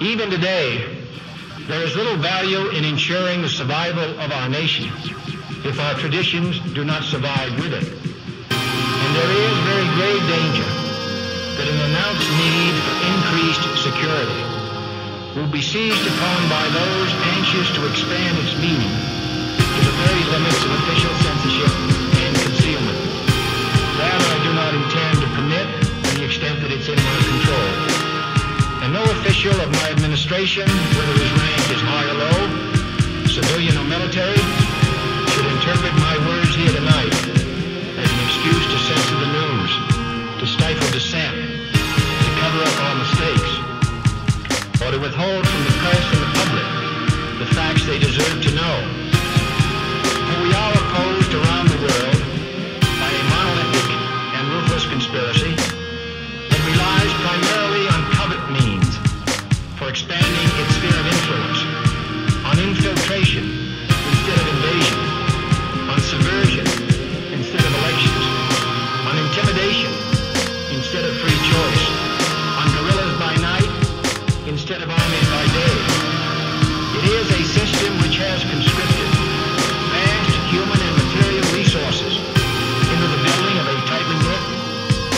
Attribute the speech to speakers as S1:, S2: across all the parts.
S1: Even today, there is little value in ensuring the survival of our nation if our traditions do not survive with it. And there is very grave danger that an announced need for increased security will be seized upon by those anxious to expand its meaning to the very limits of official censorship and concealment. That I do not intend to permit to the extent that it's in my control. And no official of my administration, whether his rank is high or low, civilian or military, should interpret my words here tonight as an excuse to censor the news, to stifle dissent, to cover up our mistakes, or to withhold from the press and the public the facts they deserve to know. For we are opposed around the world by a monolithic and ruthless conspiracy that relies primarily on covert means for expanding its sphere of influence, on infiltration instead of invasion, on subversion instead of elections, on intimidation instead of free choice, on guerrillas by night instead of armies by day. It is a system which has conscripted vast human and material resources into the building of a tightly knit,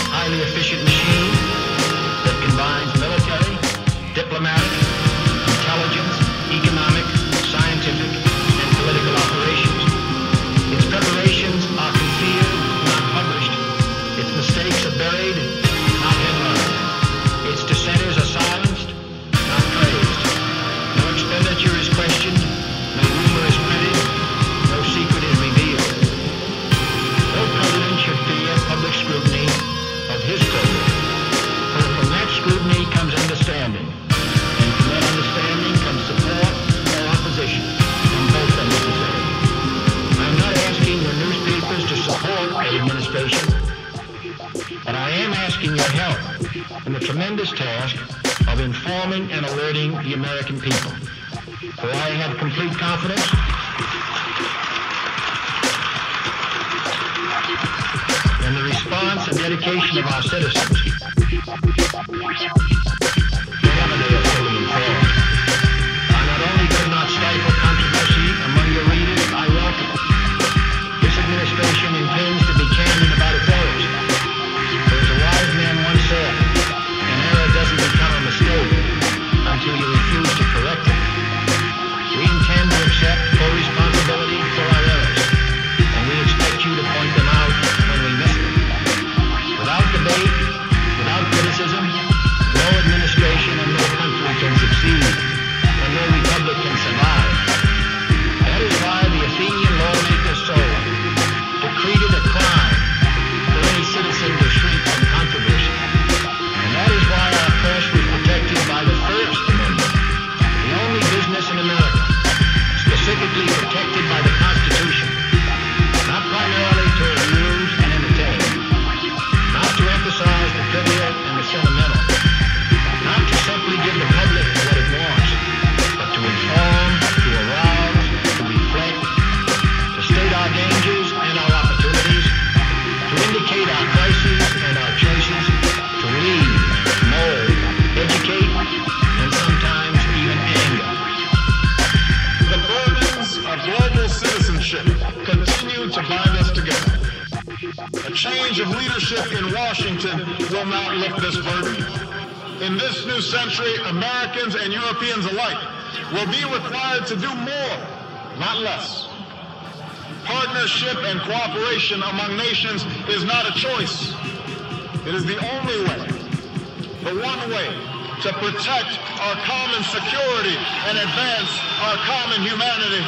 S1: highly efficient machine that combines military, diplomatic, intelligence, economic, scientific, and political operations. Its preparations are concealed, not published. Its mistakes are buried, not headlined. Its dissenters are silenced, not praised. No expenditure is questioned, no rumor is printed, no secret is revealed. No president should fear public scrutiny of his program, for from that scrutiny comes understanding, and from that understanding comes support or opposition, and both are necessary. I'm not asking your newspapers to support an administration, but I am asking your help in the tremendous task of informing and alerting the American people. For I have complete confidence in the response and dedication of our citizens, whenever they are fully informed. I not only could not stifle controversy among your readers, I welcome it. This administration intends to be candid about its errors. For as a wise man once said, an error doesn't become a mistake until you refuse to correct it. We intend to accept full responsibility for our errors, and we expect you to point them out when we miss them. Without debate, without criticism, no administration and no country can succeed, and no republic can survive. That is why the Athenian lawmakers Solon decreed it a crime for any citizen to shrink from controversy. And that is why our press was protected by the First Amendment, the only business in America specifically protected by the Constitution, not primarily to amuse and entertain, not to emphasize the trivial and the sentimental, not to simply give the public what it wants, but to inform, to arouse, to reflect, to state our dangers and our opportunities, to indicate our crises and our choices, to lead, mold, educate, and sometimes even anger.
S2: The burdens of global citizenship continue to bind us together. A change of leadership in Washington will not lift this burden. In this new century, Americans and Europeans alike will be required to do more, not less. Partnership and cooperation among nations is not a choice. It is the only way, the one way, to protect our common security and advance our common humanity.